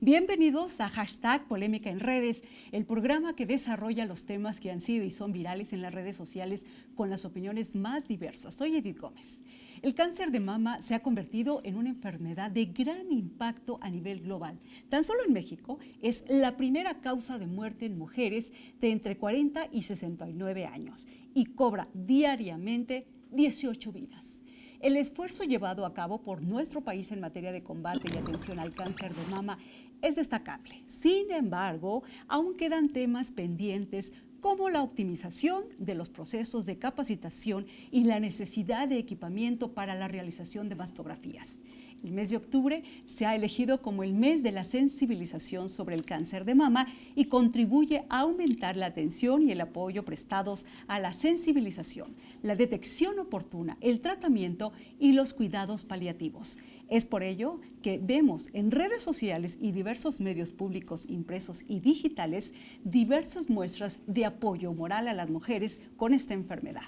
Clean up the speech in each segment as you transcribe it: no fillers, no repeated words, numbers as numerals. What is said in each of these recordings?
Bienvenidos a Hashtag Polémica en Redes, el programa que desarrolla los temas que han sido y son virales en las redes sociales con las opiniones más diversas. Soy Edith Gómez. El cáncer de mama se ha convertido en una enfermedad de gran impacto a nivel global. Tan solo en México es la primera causa de muerte en mujeres de entre 40 y 69 años y cobra diariamente 18 vidas. El esfuerzo llevado a cabo por nuestro país en materia de combate y atención al cáncer de mama es destacable. Sin embargo, aún quedan temas pendientes como la optimización de los procesos de capacitación y la necesidad de equipamiento para la realización de mastografías. El mes de octubre se ha elegido como el mes de la sensibilización sobre el cáncer de mama y contribuye a aumentar la atención y el apoyo prestados a la sensibilización, la detección oportuna, el tratamiento y los cuidados paliativos. Es por ello que vemos en redes sociales y diversos medios públicos impresos y digitales diversas muestras de apoyo moral a las mujeres con esta enfermedad.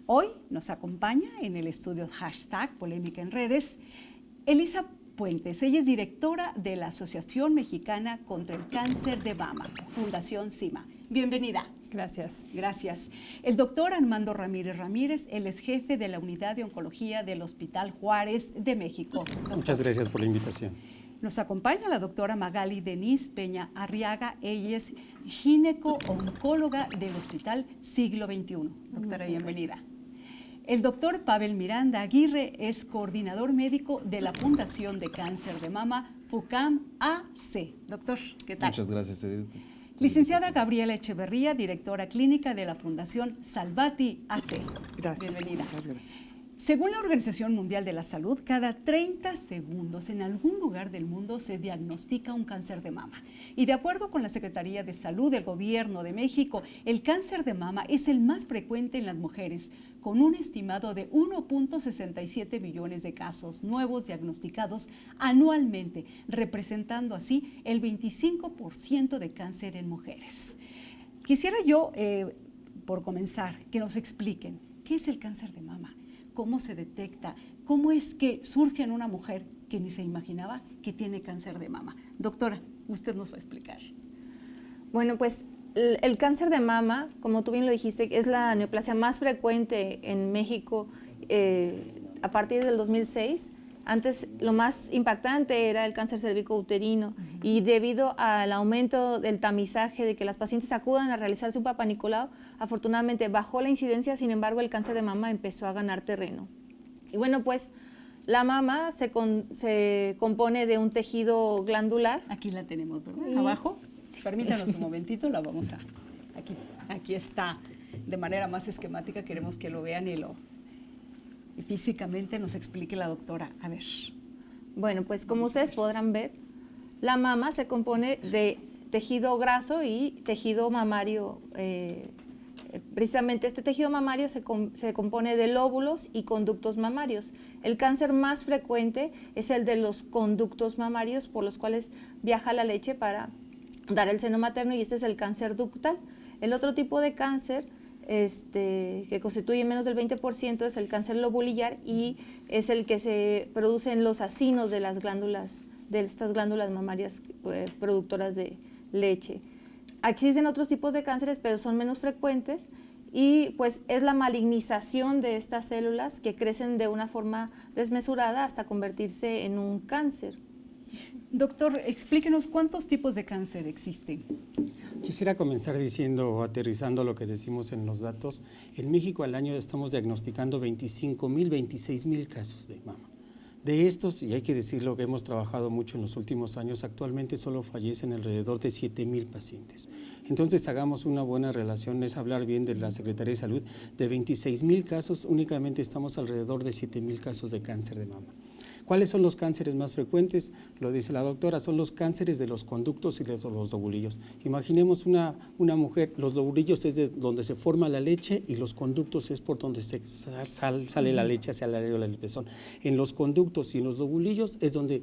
Hoy nos acompaña en el estudio Hashtag Polémica en Redes Elisa Puentes. Ella es directora de la Asociación Mexicana contra el Cáncer de Mama, Fundación CIMA. Bienvenida. Gracias. Gracias. El doctor Armando Ramírez Ramírez, él es jefe de la Unidad de Oncología del Hospital Juárez de México. Doctor. Muchas gracias por la invitación. Nos acompaña la doctora Magali Denise Peña Arriaga. Ella es gineco-oncóloga del Hospital Siglo XXI. Doctora, bienvenida. El doctor Pavel Miranda Aguirre es coordinador médico de la Fundación de Cáncer de Mama, FUCAM-AC. Doctor, ¿qué tal? Muchas gracias, Edith. Licenciada Gabriela Echeverría, directora clínica de la Fundación Salvati AC. Gracias. Bienvenida. Muchas gracias. Según la Organización Mundial de la Salud, cada 30 segundos en algún lugar del mundo se diagnostica un cáncer de mama. Y de acuerdo con la Secretaría de Salud del Gobierno de México, el cáncer de mama es el más frecuente en las mujeres, con un estimado de 1.67 millones de casos nuevos diagnosticados anualmente, representando así el 25% de cáncer en mujeres. Quisiera yo, por comenzar, que nos expliquen qué es el cáncer de mama. ¿Cómo se detecta? ¿Cómo es que surge en una mujer que ni se imaginaba que tiene cáncer de mama? Doctora, usted nos va a explicar. Bueno, pues el cáncer de mama, como tú bien lo dijiste, es la neoplasia más frecuente en México a partir del 2006. Antes lo más impactante era el cáncer cervicouterino y debido al aumento del tamizaje de que las pacientes acudan a realizarse un Papá Nicolau, afortunadamente bajó la incidencia, sin embargo el cáncer de mama empezó a ganar terreno. Y bueno, pues la mama se compone de un tejido glandular. Aquí la tenemos, ¿verdad? Abajo. Permítanos un momentito, la vamos a... Aquí está de manera más esquemática, queremos que lo vean y físicamente nos explique la doctora. A ver. Bueno, pues como ustedes podrán ver, la mama se compone de tejido graso y tejido mamario. Precisamente este tejido mamario se compone de lóbulos y conductos mamarios. El cáncer más frecuente es el de los conductos mamarios, por los cuales viaja la leche para dar el seno materno, y este es el cáncer ductal. El otro tipo de cáncer que constituye menos del 20% es el cáncer lobulillar y es el que se produce en los acinos de las glándulas, de estas glándulas mamarias productoras de leche. Existen otros tipos de cánceres, pero son menos frecuentes y pues es la malignización de estas células que crecen de una forma desmesurada hasta convertirse en un cáncer. Doctor, explíquenos cuántos tipos de cáncer existen. Quisiera comenzar diciendo, aterrizando lo que decimos en los datos. En México al año estamos diagnosticando 25,000, 26,000 casos de mama. De estos, y hay que decirlo que hemos trabajado mucho en los últimos años, actualmente solo fallecen alrededor de 7,000 pacientes. Entonces hagamos una buena relación, es hablar bien de la Secretaría de Salud. De 26,000 casos, únicamente estamos alrededor de 7,000 casos de cáncer de mama. ¿Cuáles son los cánceres más frecuentes? Lo dice la doctora, son los cánceres de los conductos y de los lobulillos. Imaginemos una mujer, los lobulillos es de donde se forma la leche y los conductos es por donde sale la leche hacia el areola del pezón. En los conductos y en los lobulillos es donde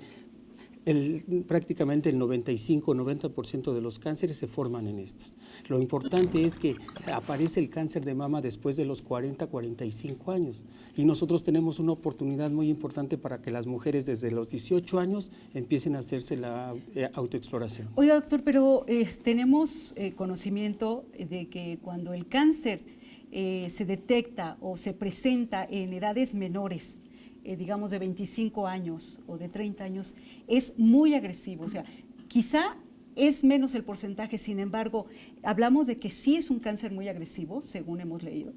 Prácticamente el 95-90% de los cánceres se forman en estos. Lo importante es que aparece el cáncer de mama después de los 40-45 años y nosotros tenemos una oportunidad muy importante para que las mujeres desde los 18 años empiecen a hacerse la autoexploración. Oiga, doctor, pero tenemos conocimiento de que cuando el cáncer se detecta o se presenta en edades menores, digamos de 25 años o de 30 años, es muy agresivo. O sea, quizá es menos el porcentaje, sin embargo, hablamos de que sí es un cáncer muy agresivo, según hemos leído.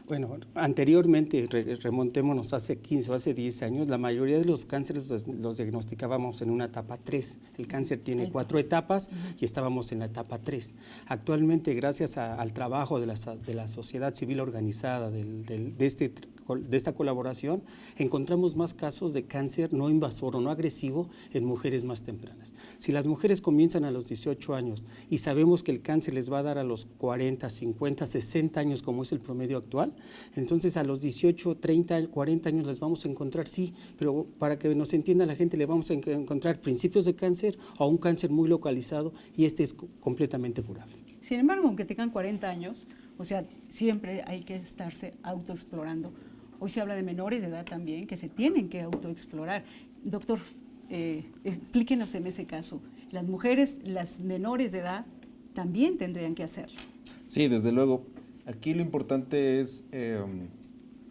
Bueno, anteriormente, remontémonos hace 15 o hace 10 años, la mayoría de los cánceres los diagnosticábamos en una etapa 3. El cáncer tiene 4 etapas y estábamos en la etapa 3. Actualmente, gracias al trabajo de la sociedad civil organizada, de esta colaboración, encontramos más casos de cáncer no invasor o no agresivo en mujeres más tempranas. Si las mujeres comienzan a los 18 años y sabemos que el cáncer les va a dar a los 40, 50, 60 años, como es el promedio actual, entonces a los 18, 30, 40 años les vamos a encontrar, sí, pero para que nos entienda la gente, le vamos a encontrar principios de cáncer o un cáncer muy localizado y este es completamente curable. Sin embargo, aunque tengan 40 años, o sea, siempre hay que estarse autoexplorando. Hoy se habla de menores de edad también que se tienen que autoexplorar. Doctor, explíquenos en ese caso. Las mujeres, las menores de edad, también tendrían que hacerlo. Sí, desde luego. Aquí lo importante es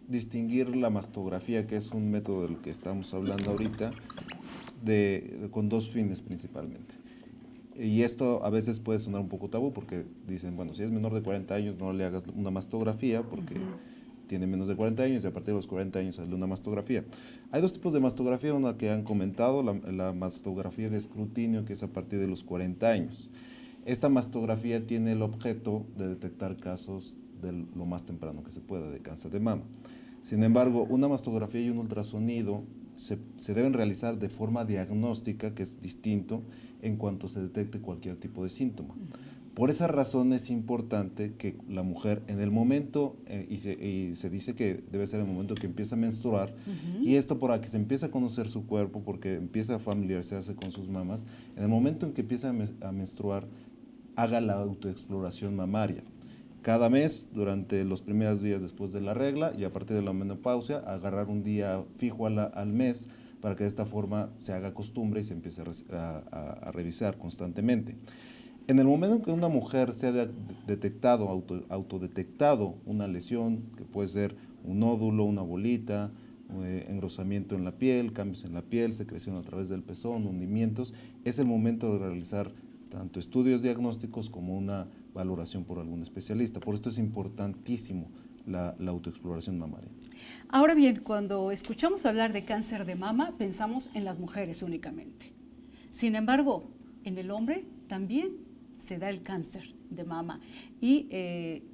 distinguir la mastografía, que es un método del que estamos hablando ahorita, con dos fines principalmente. Y esto a veces puede sonar un poco tabú porque dicen, bueno, si es menor de 40 años no le hagas una mastografía porque tiene menos de 40 años y a partir de los 40 años hazle una mastografía. Hay dos tipos de mastografía, una que han comentado, la mastografía de escrutinio, que es a partir de los 40 años. Esta mastografía tiene el objeto de detectar casos de lo más temprano que se pueda de cáncer de mama. Sin embargo, una mastografía y un ultrasonido se deben realizar de forma diagnóstica, que es distinto en cuanto se detecte cualquier tipo de síntoma. Por esa razón es importante que la mujer en el momento, y se dice que debe ser el momento que empieza a menstruar, y esto para que se empiece a conocer su cuerpo, porque empieza a familiarizarse con sus mamas, en el momento en que empieza a menstruar, haga la autoexploración mamaria. Cada mes, durante los primeros días después de la regla y a partir de la menopausia, agarrar un día fijo al mes para que de esta forma se haga costumbre y se empiece a revisar constantemente. En el momento en que una mujer se ha detectado, autodetectado una lesión, que puede ser un nódulo, una bolita, engrosamiento en la piel, cambios en la piel, secreción a través del pezón, hundimientos, es el momento de realizar tanto estudios diagnósticos como una valoración por algún especialista. Por esto es importantísimo la autoexploración mamaria. Ahora bien, cuando escuchamos hablar de cáncer de mama, pensamos en las mujeres únicamente. Sin embargo, en el hombre también se da el cáncer de mama. Y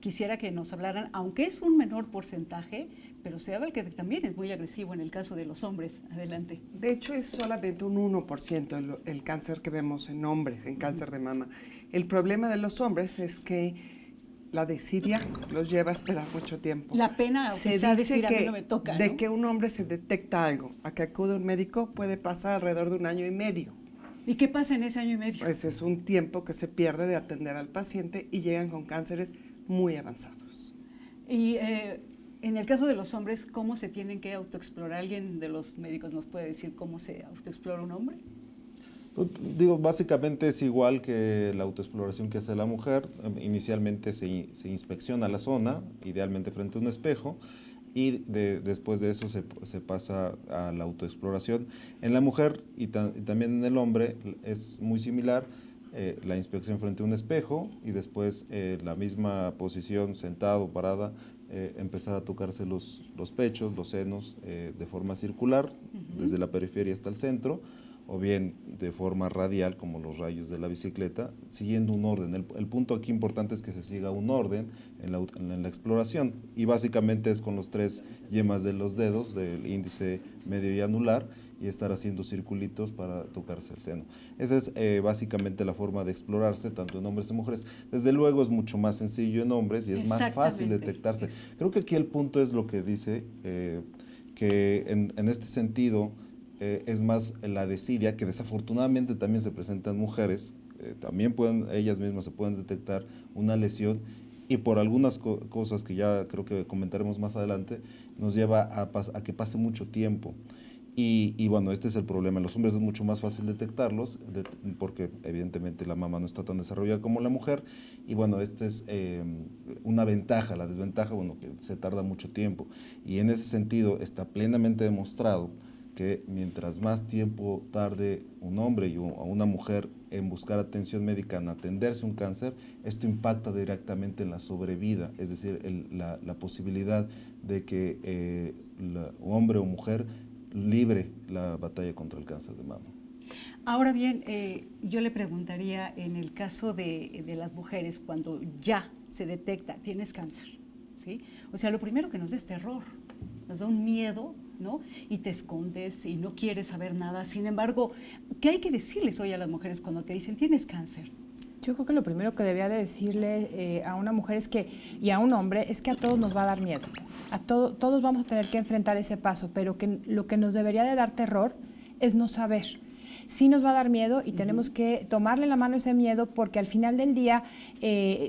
quisiera que nos hablaran, aunque es un menor porcentaje, pero se habla que también es muy agresivo en el caso de los hombres. Adelante. De hecho, es solamente un 1% el cáncer que vemos en hombres, en cáncer de mama. El problema de los hombres es que la desidia los lleva a esperar mucho tiempo. La pena, se quizá dice decir, que a mí no me toca, de ¿no? que un hombre se detecta algo, a que acude a un médico puede pasar alrededor de 1 año y medio. ¿Y qué pasa en ese año y medio? Pues es un tiempo que se pierde de atender al paciente y llegan con cánceres muy avanzados. Y en el caso de los hombres, ¿cómo se tienen que autoexplorar? ¿Alguien de los médicos nos puede decir cómo se autoexplora un hombre? Pues, digo, básicamente es igual que la autoexploración que hace la mujer. Inicialmente se inspecciona la zona, idealmente frente a un espejo, y después de eso se pasa a la autoexploración. En la mujer y también en el hombre es muy similar, la inspección frente a un espejo y después la misma posición, sentado, parada, empezar a tocarse los pechos, los senos de forma circular, desde la periferia hasta el centro, o bien de forma radial, como los rayos de la bicicleta, siguiendo un orden. El punto aquí importante es que se siga un orden en la exploración, y básicamente es con los 3 yemas de los dedos, del índice, medio y anular, y estar haciendo circulitos para tocarse el seno. Esa es básicamente la forma de explorarse, tanto en hombres y mujeres. Desde luego es mucho más sencillo en hombres y es más fácil detectarse. Creo que aquí el punto es lo que dice, que en este sentido, es más la desidia, que desafortunadamente también se presenta en mujeres, también ellas mismas se pueden detectar una lesión, y por algunas cosas que ya creo que comentaremos más adelante, nos lleva a que pase mucho tiempo. Y bueno, este es el problema. En los hombres es mucho más fácil detectarlos, porque evidentemente la mama no está tan desarrollada como la mujer. Y bueno, esta es una ventaja. La desventaja, bueno, que se tarda mucho tiempo. Y en ese sentido está plenamente demostrado que mientras más tiempo tarde un hombre o una mujer en buscar atención médica, en atenderse un cáncer, esto impacta directamente en la sobrevida, es decir, la posibilidad de que hombre o mujer libre la batalla contra el cáncer de mama. Ahora bien, yo le preguntaría, en el caso de las mujeres, cuando ya se detecta, tienes cáncer, ¿sí? O sea, lo primero que nos da es terror, nos da un miedo, ¿no? Y te escondes y no quieres saber nada. Sin embargo, ¿qué hay que decirles hoy a las mujeres cuando te dicen tienes cáncer? Yo creo que lo primero que debía de decirle a una mujer y a un hombre es que a todos nos va a dar miedo. Todos vamos a tener que enfrentar ese paso, pero que lo que nos debería de dar terror es no saber. Sí nos va a dar miedo y tenemos que tomarle la mano a ese miedo, porque al final del día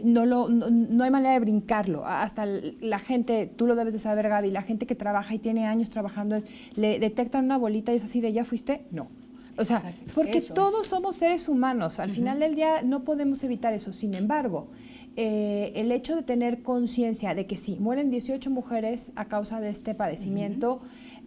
no hay manera de brincarlo. Hasta la gente, tú lo debes de saber, Gaby, la gente que trabaja y tiene años trabajando, le detectan una bolita y es así de ¿ya fuiste? No. O sea, Exacto. porque Eso todos somos seres humanos, al final del día no podemos evitar eso. Sin embargo, el hecho de tener conciencia de que sí, mueren 18 mujeres a causa de este padecimiento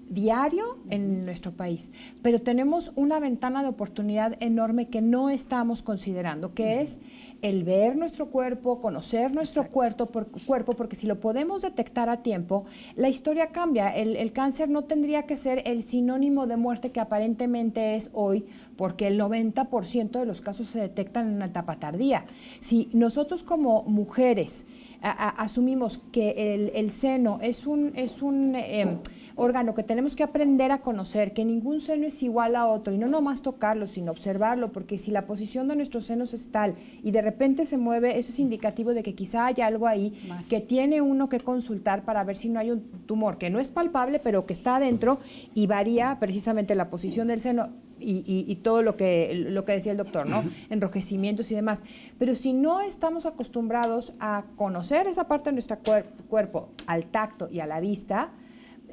diario en nuestro país, pero tenemos una ventana de oportunidad enorme que no estamos considerando, que es el ver nuestro cuerpo, conocer nuestro cuerpo, porque si lo podemos detectar a tiempo, la historia cambia. El cáncer no tendría que ser el sinónimo de muerte que aparentemente es hoy, porque el 90% de los casos se detectan en una etapa tardía. Si nosotros como mujeres asumimos que el seno es un órgano que tenemos que aprender a conocer, que ningún seno es igual a otro, y no nomás tocarlo, sino observarlo, porque si la posición de nuestros senos es tal y de repente se mueve, eso es indicativo de que quizá hay algo ahí que tiene uno que consultar para ver si no hay un tumor que no es palpable, pero que está adentro y varía precisamente la posición del seno y todo lo que decía el doctor, ¿no? Enrojecimientos y demás. Pero si no estamos acostumbrados a conocer esa parte de nuestro cuerpo al tacto y a la vista,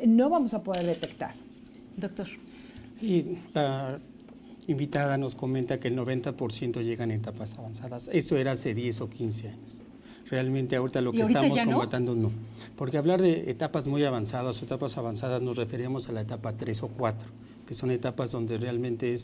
no vamos a poder detectar. Doctor. Sí, la invitada nos comenta que el 90% llegan en etapas avanzadas. Eso era hace 10 o 15 años. Realmente ahorita lo que estamos combatiendo no. Porque hablar de etapas muy avanzadas o etapas avanzadas nos referíamos a la etapa 3 o 4, que son etapas donde realmente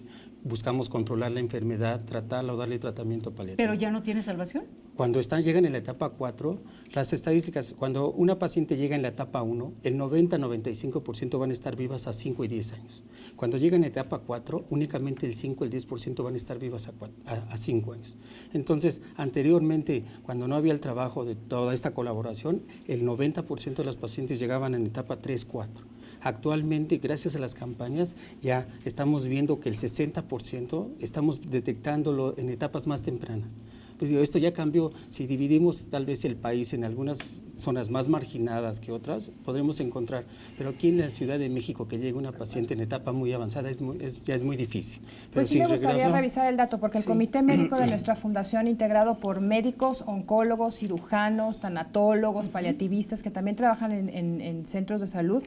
buscamos controlar la enfermedad, tratarla o darle tratamiento paliativo. ¿Pero ya no tiene salvación? Cuando llegan en la etapa 4, las estadísticas, cuando una paciente llega en la etapa 1, el 90-95% van a estar vivas a 5 y 10 años. Cuando llega en la etapa 4, únicamente el 5 el 10% van a estar vivas a 5 años. Entonces, anteriormente, cuando no había el trabajo de toda esta colaboración, el 90% de las pacientes llegaban en etapa 3, 4. Actualmente, gracias a las campañas, ya estamos viendo que el 60% estamos detectándolo en etapas más tempranas. Pues esto ya cambió. Si dividimos tal vez el país en algunas zonas más marginadas que otras, podremos encontrar. Pero aquí en la Ciudad de México, que llegue una paciente en etapa muy avanzada, ya es muy difícil. Pero pues sí me gustaría revisar el dato, porque el Comité Médico de nuestra fundación, integrado por médicos, oncólogos, cirujanos, tanatólogos, paliativistas, que también trabajan en centros de salud,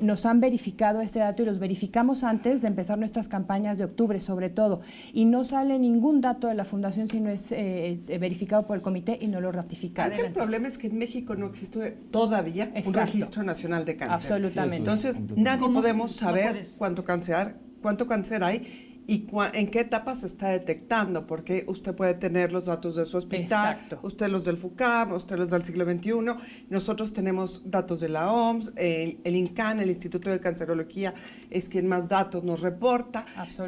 nos han verificado este dato, y los verificamos antes de empezar nuestras campañas de octubre, sobre todo, y no sale ningún dato de la fundación si no es verificado por el comité y no lo ratifica. El problema es que en México no existe todavía un registro nacional de cáncer. Absolutamente. Entonces, nadie podemos saber cuánto cáncer hay y en qué etapa se está detectando, porque usted puede tener los datos de su hospital, usted los del FUCAM, usted los del siglo XXI, nosotros tenemos datos de la OMS, el INCAN, el Instituto de Cancerología, es quien más datos nos reporta,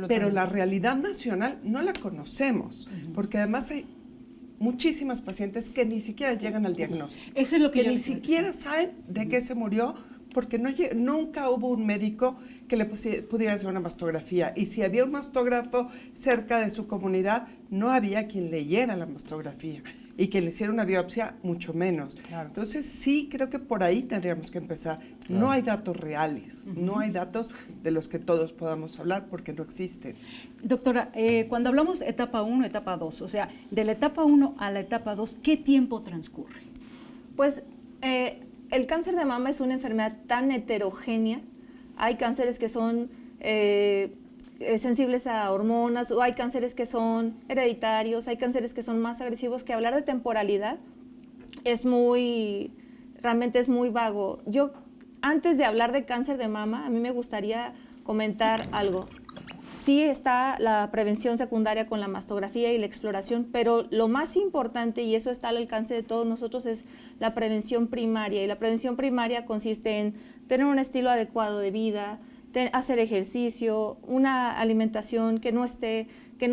pero la realidad nacional no la conocemos, porque además hay muchísimas pacientes que ni siquiera llegan al diagnóstico, eso es lo que ni siquiera saben de qué se murió, porque nunca hubo un médico que le pudiera hacer una mastografía. Y si había un mastógrafo cerca de su comunidad, no había quien leyera la mastografía. y que le hiciera una biopsia, mucho menos. Claro. Entonces, sí, creo que por ahí tendríamos que empezar. Claro. No hay datos reales, no hay datos de los que todos podamos hablar porque no existen. Doctora, cuando hablamos de etapa 1, etapa 2, o sea, de la etapa 1 a la etapa 2, ¿qué tiempo transcurre? Pues el cáncer de mama es una enfermedad tan heterogénea. Hay cánceres que son sensibles a hormonas, o hay cánceres que son hereditarios, hay cánceres que son más agresivos, que hablar de temporalidad realmente es muy vago. Yo, antes de hablar de cáncer de mama, a mí me gustaría comentar algo. Sí está la prevención secundaria con la mastografía y la exploración, pero lo más importante, y eso está al alcance de todos nosotros, es la prevención primaria. Y la prevención primaria consiste en tener un estilo adecuado de vida, hacer ejercicio, una alimentación que no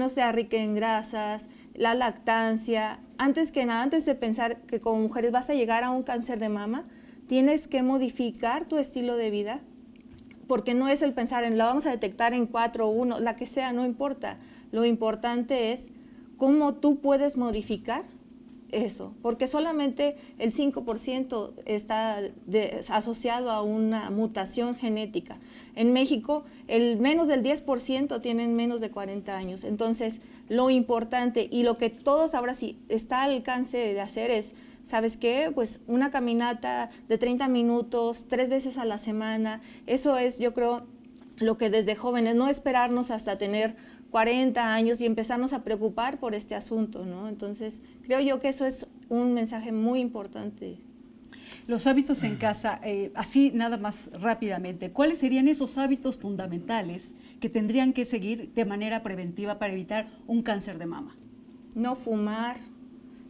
sea rica en grasas, la lactancia. Antes que nada, antes de pensar que como mujeres vas a llegar a un cáncer de mama, tienes que modificar tu estilo de vida, porque no es el pensar en la vamos a detectar en 4 o 1, la que sea, no importa. Lo importante es cómo tú puedes modificar eso, porque solamente el 5% está asociado a una mutación genética. En México, menos del 10% tienen menos de 40 años. Entonces, lo importante y lo que todos ahora sí está al alcance de hacer es, ¿sabes qué? Pues una caminata de 30 minutos, 3 veces a la semana. Eso es, yo creo, lo que desde jóvenes, no esperarnos hasta tener 40 años y empezarnos a preocupar por este asunto, ¿no? Entonces, creo yo que eso es un mensaje muy importante. Los hábitos en casa, así nada más rápidamente, ¿cuáles serían esos hábitos fundamentales que tendrían que seguir de manera preventiva para evitar un cáncer de mama? No fumar.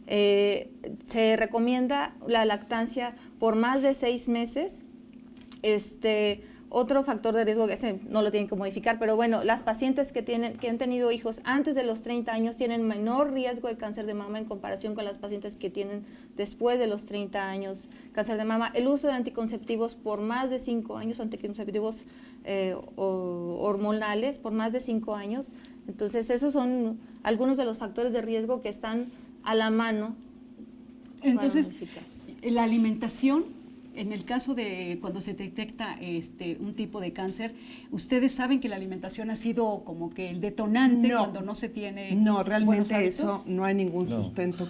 Se recomienda la lactancia por más de 6 meses. Otro factor de riesgo, que no lo tienen que modificar, pero bueno, las pacientes que han tenido hijos antes de los 30 años tienen menor riesgo de cáncer de mama en comparación con las pacientes que tienen después de los 30 años cáncer de mama. El uso de anticonceptivos por más de 5 años, anticonceptivos hormonales por más de 5 años. Entonces, esos son algunos de los factores de riesgo que están a la mano. Entonces, la alimentación, en el caso de cuando se detecta un tipo de cáncer, ¿ustedes saben que la alimentación ha sido como que el detonante cuando no se tiene? No, realmente eso no hay ningún sustento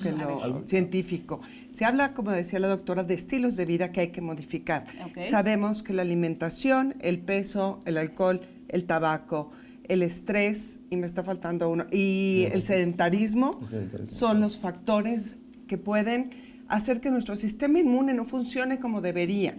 científico. Se habla, como decía la doctora, de estilos de vida que hay que modificar. Okay. Sabemos que la alimentación, el peso, el alcohol, el tabaco, el estrés, y me está faltando uno, y el sedentarismo son los factores que pueden hacer que nuestro sistema inmune no funcione como debería.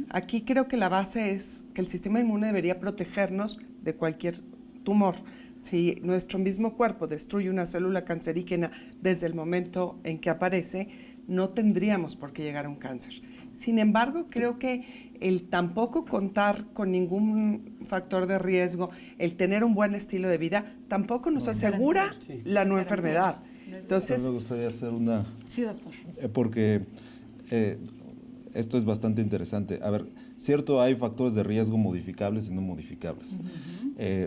Aquí creo que la base es que el sistema inmune debería protegernos de cualquier tumor. Si nuestro mismo cuerpo destruye una célula cancerígena desde el momento en que aparece, no tendríamos por qué llegar a un cáncer. Sin embargo, creo que el tampoco contar con ningún factor de riesgo, el tener un buen estilo de vida, tampoco nos asegura la no enfermedad. Entonces, me gustaría hacer una... Sí, doctor. Porque esto es bastante interesante. A ver, cierto, hay factores de riesgo modificables y no modificables.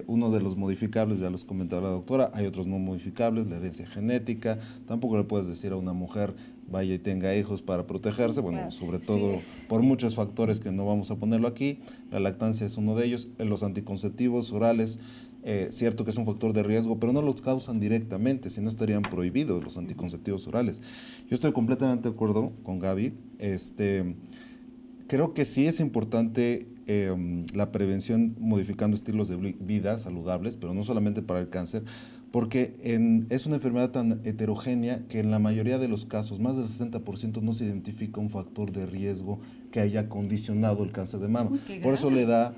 Uno de los modificables, ya los comentaba la doctora, hay otros no modificables, la herencia genética. Tampoco le puedes decir a una mujer, vaya y tenga hijos para protegerse, bueno, sobre todo por muchos factores que no vamos a ponerlo aquí. La lactancia es uno de ellos. Los anticonceptivos orales, cierto que es un factor de riesgo, pero no los causan directamente, si no estarían prohibidos los anticonceptivos orales. Yo estoy completamente de acuerdo con Gaby. Creo que sí es importante la prevención modificando estilos de vida saludables, pero no solamente para el cáncer, porque es una enfermedad tan heterogénea que en la mayoría de los casos, más del 60%, no se identifica un factor de riesgo que haya condicionado el cáncer de mama. Por eso le da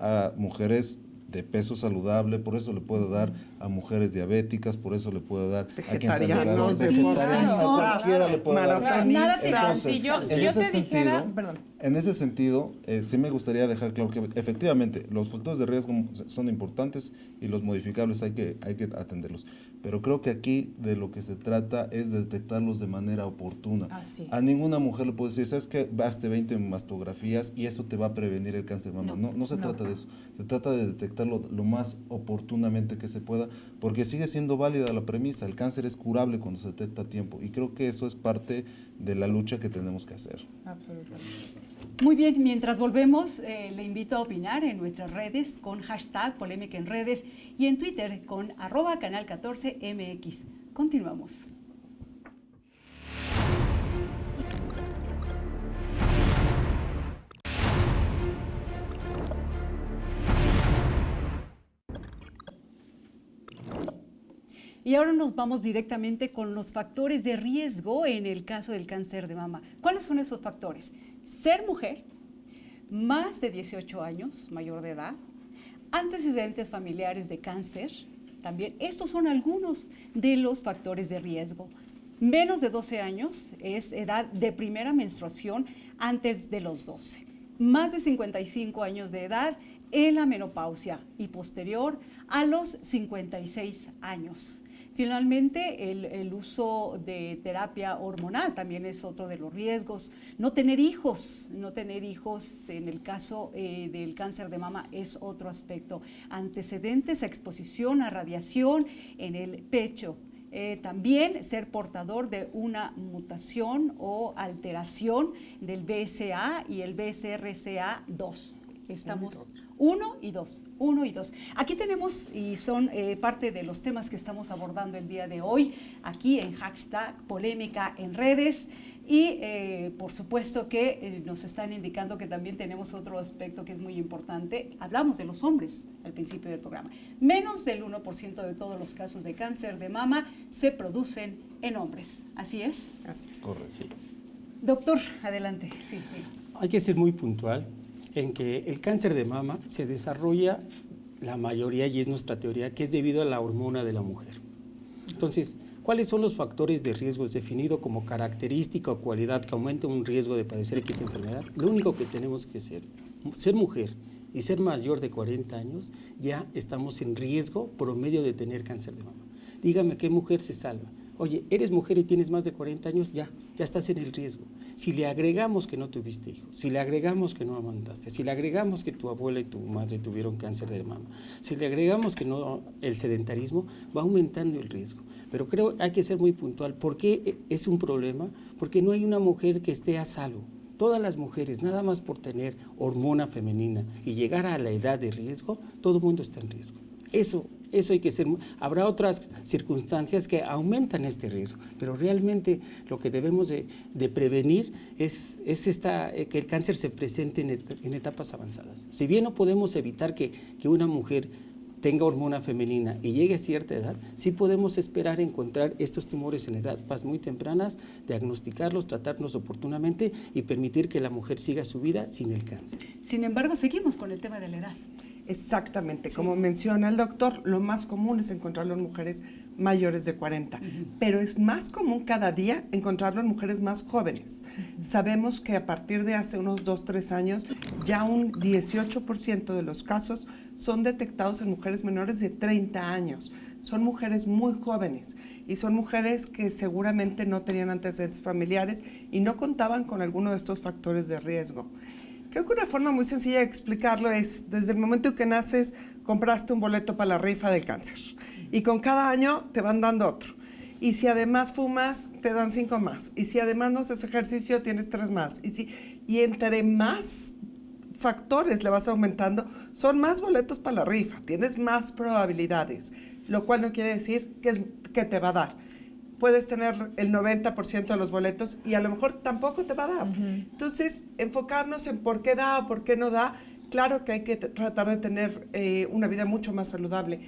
a mujeres de peso saludable, por eso le puede dar a mujeres diabéticas, por eso le puede dar a quien se a cualquiera le puede dar. Entonces, en ese sentido, sí me gustaría dejar claro que efectivamente los factores de riesgo son importantes y los modificables hay que atenderlos. Pero creo que aquí de lo que se trata es de detectarlos de manera oportuna. A ninguna mujer le puedo decir, ¿sabes qué? Baste 20 mastografías y eso te va a prevenir el cáncer de mama. No se trata de eso. Se trata de detectar detectarlo lo más oportunamente que se pueda, porque sigue siendo válida la premisa, el cáncer es curable cuando se detecta a tiempo, y creo que eso es parte de la lucha que tenemos que hacer. Absolutamente. Muy bien, mientras volvemos, le invito a opinar en nuestras redes con hashtag Polémica en Redes y en Twitter con @canal14mx. Continuamos. Y ahora nos vamos directamente con los factores de riesgo en el caso del cáncer de mama. ¿Cuáles son esos factores? Ser mujer, más de 18 años, mayor de edad, antecedentes familiares de cáncer, también estos son algunos de los factores de riesgo. Menos de 12 años es edad de primera menstruación antes de los 12. Más de 55 años de edad en la menopausia y posterior a los 56 años. Finalmente, el uso de terapia hormonal también es otro de los riesgos. No tener hijos en el caso del cáncer de mama es otro aspecto. Antecedentes a exposición a radiación en el pecho. También ser portador de una mutación o alteración del BSA y el BCRCA2. Estamos 1 y 2. Aquí tenemos, y son parte de los temas que estamos abordando el día de hoy, aquí en hashtag Polémica en Redes. Y por supuesto que nos están indicando que también tenemos otro aspecto que es muy importante. Hablamos de los hombres al principio del programa. Menos del 1% de todos los casos de cáncer de mama se producen en hombres. ¿Así es? Así. Correcto. Sí. Doctor, adelante. Sí. Hay que ser muy puntual en que el cáncer de mama se desarrolla, la mayoría, y es nuestra teoría, que es debido a la hormona de la mujer. Entonces, ¿cuáles son los factores de riesgo? Es definido como característica o cualidad que aumenta un riesgo de padecer X enfermedad. Lo único que tenemos que ser mujer y ser mayor de 40 años, ya estamos en riesgo promedio de tener cáncer de mama. Dígame qué mujer se salva. Oye, eres mujer y tienes más de 40 años, ya estás en el riesgo. Si le agregamos que no tuviste hijos, si le agregamos que no amamantaste, si le agregamos que tu abuela y tu madre tuvieron cáncer de mama, si le agregamos que no, el sedentarismo, va aumentando el riesgo. Pero creo que hay que ser muy puntual. ¿Por qué es un problema? Porque no hay una mujer que esté a salvo. Todas las mujeres, nada más por tener hormona femenina y llegar a la edad de riesgo, todo el mundo está en riesgo. Eso hay que ser. Habrá otras circunstancias que aumentan este riesgo, pero realmente lo que debemos de prevenir es que el cáncer se presente en etapas avanzadas. Si bien no podemos evitar que una mujer tenga hormona femenina y llegue a cierta edad, sí podemos esperar encontrar estos tumores en etapas muy tempranas, diagnosticarlos, tratarlos oportunamente y permitir que la mujer siga su vida sin el cáncer. Sin embargo, seguimos con el tema de la edad. Exactamente, sí. Como menciona el doctor, lo más común es encontrarlo en mujeres mayores de 40, pero es más común cada día encontrarlo en mujeres más jóvenes. Sabemos que a partir de hace unos 2-3 años, ya un 18% de los casos son detectados en mujeres menores de 30 años. Son mujeres muy jóvenes y son mujeres que seguramente no tenían antecedentes familiares y no contaban con alguno de estos factores de riesgo. Creo que una forma muy sencilla de explicarlo es, desde el momento en que naces, compraste un boleto para la rifa del cáncer y con cada año te van dando otro. Y si además fumas, te dan 5 más. Y si además no haces ejercicio, tienes 3 más. Y entre más factores le vas aumentando, son más boletos para la rifa, tienes más probabilidades, lo cual no quiere decir que te va a dar. Puedes tener el 90% de los boletos y a lo mejor tampoco te va a dar. Entonces, enfocarnos en por qué da o por qué no da, claro que hay que tratar de tener una vida mucho más saludable,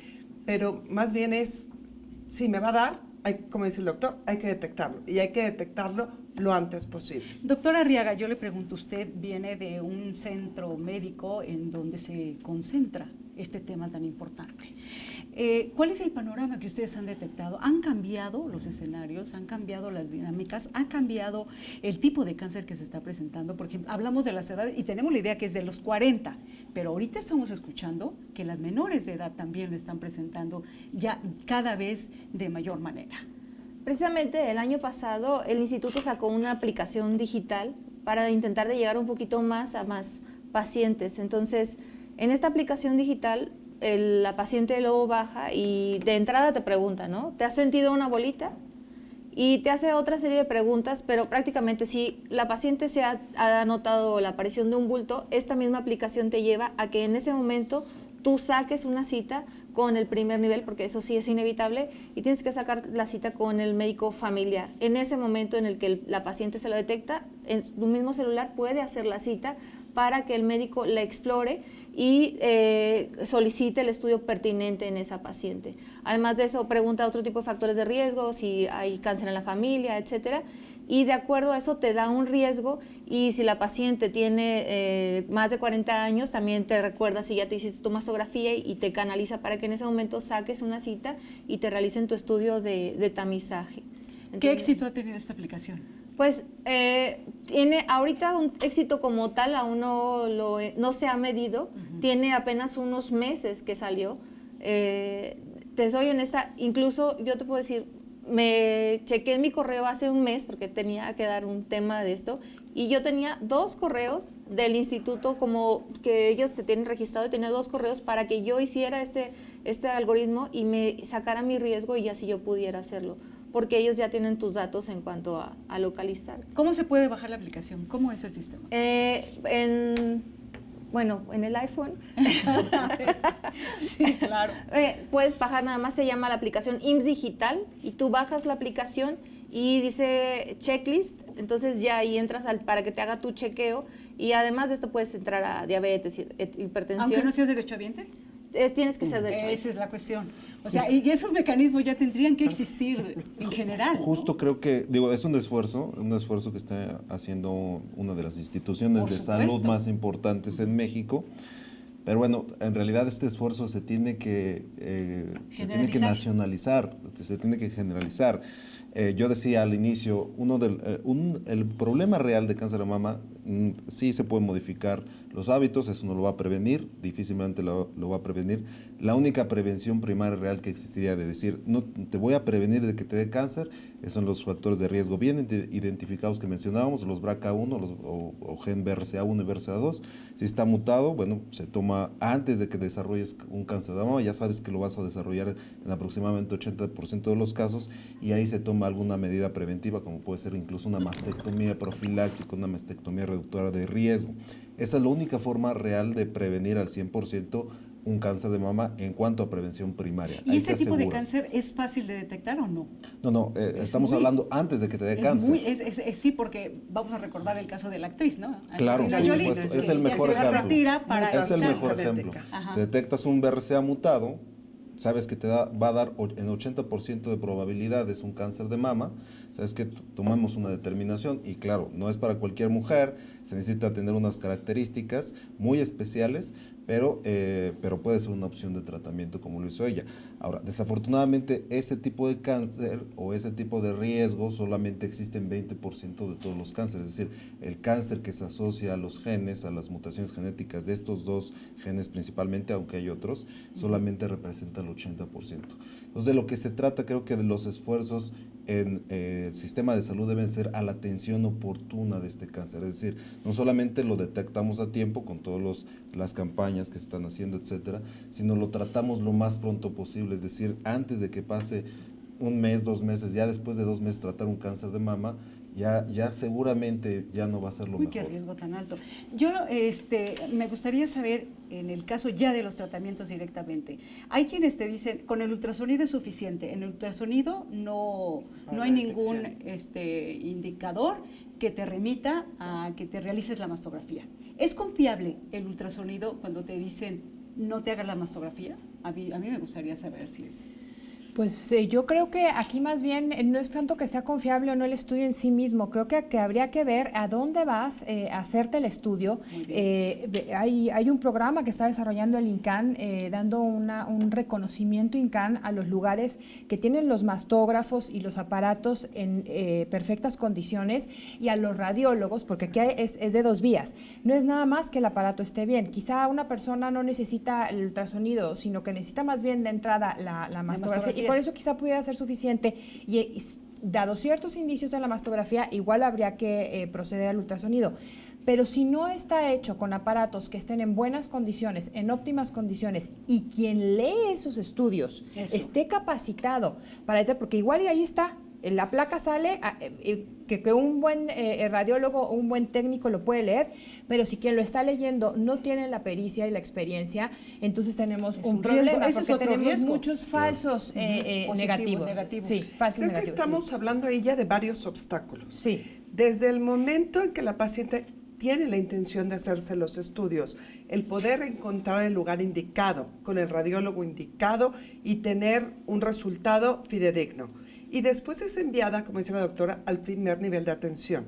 pero más bien es, si me va a dar, como dice el doctor, hay que detectarlo y hay que detectarlo lo antes posible. Doctora Arriaga, yo le pregunto, usted viene de un centro médico en donde se concentra este tema tan importante. ¿Cuál es el panorama que ustedes han detectado? ¿Han cambiado los escenarios? ¿Han cambiado las dinámicas? ¿Ha cambiado el tipo de cáncer que se está presentando? Por ejemplo, hablamos de las edades y tenemos la idea que es de los 40, pero ahorita estamos escuchando que las menores de edad también lo están presentando ya cada vez de mayor manera. Precisamente el año pasado el instituto sacó una aplicación digital para intentar de llegar un poquito más a más pacientes. Entonces, en esta aplicación digital la paciente luego baja y de entrada te pregunta, ¿no? ¿Te has sentido una bolita? Y te hace otra serie de preguntas, pero prácticamente si la paciente ha notado la aparición de un bulto, esta misma aplicación te lleva a que en ese momento tú saques una cita con el primer nivel, porque eso sí es inevitable, y tienes que sacar la cita con el médico familiar. En ese momento en el que la paciente se lo detecta, en tu mismo celular puede hacer la cita para que el médico la explore y solicite el estudio pertinente en esa paciente. Además de eso, pregunta otro tipo de factores de riesgo, si hay cáncer en la familia, etcétera, y de acuerdo a eso te da un riesgo, y si la paciente tiene más de 40 años, también te recuerda si ya te hiciste tu mastografía y te canaliza para que en ese momento saques una cita y te realicen tu estudio de tamizaje. Entonces, ¿qué éxito ha tenido esta aplicación? Pues tiene ahorita un éxito como tal, aún no se ha medido, tiene apenas unos meses que salió. Te soy honesta, incluso yo te puedo decir, me chequé mi correo hace un mes porque tenía que dar un tema de esto, y yo tenía 2 correos del instituto, como que ellos te tienen registrado, y tenía 2 correos para que yo hiciera este algoritmo y me sacara mi riesgo y así yo pudiera hacerlo, porque ellos ya tienen tus datos en cuanto a localizar. ¿Cómo se puede bajar la aplicación? ¿Cómo es el sistema? Bueno, en el iPhone. Sí, claro. Puedes bajar, nada más se llama la aplicación IMSS Digital, y tú bajas la aplicación y dice checklist, entonces ya ahí entras para que te haga tu chequeo, y además de esto puedes entrar a diabetes, hipertensión. ¿Aunque no seas derechohabiente? Tienes que ser derechohabiente. Esa es la cuestión. O sea, y esos mecanismos ya tendrían que existir en general, ¿no? Justo creo que, es un esfuerzo que está haciendo una de las instituciones de salud más importantes en México. Pero bueno, en realidad este esfuerzo se tiene que nacionalizar, se tiene que generalizar. Yo decía al inicio, el problema real de cáncer de mama, sí se pueden modificar los hábitos, eso no lo va a prevenir, difícilmente lo va a prevenir. La única prevención primaria real que existiría de decir, no te voy a prevenir de que te dé cáncer, son los factores de riesgo bien identificados que mencionábamos, los BRCA1 o gen BRCA1 y BRCA2. Si está mutado, bueno, se toma antes de que desarrolles un cáncer de mama, ya sabes que lo vas a desarrollar en aproximadamente 80% de los casos, y ahí se toma alguna medida preventiva, como puede ser incluso una mastectomía profiláctica, una mastectomía reductora de riesgo. Esa es la única forma real de prevenir al 100% un cáncer de mama en cuanto a prevención primaria. ¿Y ese tipo de cáncer es fácil de detectar o no? No, estamos hablando antes de que te dé cáncer. Sí, porque vamos a recordar el caso de la actriz, ¿no? Claro, por supuesto, es el mejor ejemplo. Es el mejor ejemplo. Te detectas un BRCA mutado, sabes que va a dar en 80% de probabilidades un cáncer de mama, sabes que tomamos una determinación, y claro, no es para cualquier mujer, se necesita tener unas características muy especiales, pero puede ser una opción de tratamiento como lo hizo ella. Ahora, desafortunadamente, ese tipo de cáncer o ese tipo de riesgo solamente existe en 20% de todos los cánceres, es decir, el cáncer que se asocia a los genes, a las mutaciones genéticas de estos 2 genes principalmente, aunque hay otros, solamente representa el 80%. Entonces, de lo que se trata, creo que de los esfuerzos en el sistema de salud deben ser a la atención oportuna de este cáncer, es decir, no solamente lo detectamos a tiempo con todas las campañas que se están haciendo, etcétera, sino lo tratamos lo más pronto posible, es decir, antes de que pase un mes, 2 meses, ya después de 2 meses tratar un cáncer de mama, ya seguramente ya no va a ser lo mejor. Uy, qué riesgo tan alto. Yo me gustaría saber, en el caso ya de los tratamientos directamente, hay quienes te dicen, con el ultrasonido es suficiente, en el ultrasonido no hay ningún indicador que te remita a que te realices la mastografía. ¿Es confiable el ultrasonido cuando te dicen no te hagas la mastografía? A mí me gustaría saber si es... Pues yo creo que aquí más bien no es tanto que sea confiable o no el estudio en sí mismo, creo que habría que ver a dónde vas a hacerte el estudio. Hay un programa que está desarrollando el INCAN, dando un reconocimiento INCAN a los lugares que tienen los mastógrafos y los aparatos en perfectas condiciones, y a los radiólogos, porque aquí es de 2 vías, no es nada más que el aparato esté bien, quizá una persona no necesita el ultrasonido, sino que necesita más bien de entrada la mastografía. Y con eso quizá pudiera ser suficiente, y dado ciertos indicios de la mastografía, igual habría que proceder al ultrasonido. Pero si no está hecho con aparatos que estén en buenas condiciones, en óptimas condiciones, y quien lee esos estudios esté capacitado para, porque igual y ahí está, la placa sale, que un buen radiólogo o un buen técnico lo puede leer, pero si quien lo está leyendo no tiene la pericia y la experiencia, entonces tenemos un problema, porque tenemos muchos falsos negativos. Sí, falsos Creo negativos. que estamos hablando ahí ya de varios obstáculos. Sí. Desde el momento en que la paciente tiene la intención de hacerse los estudios, el poder encontrar el lugar indicado, con el radiólogo indicado y tener un resultado fidedigno. Y después es enviada, como dice la doctora, al primer nivel de atención.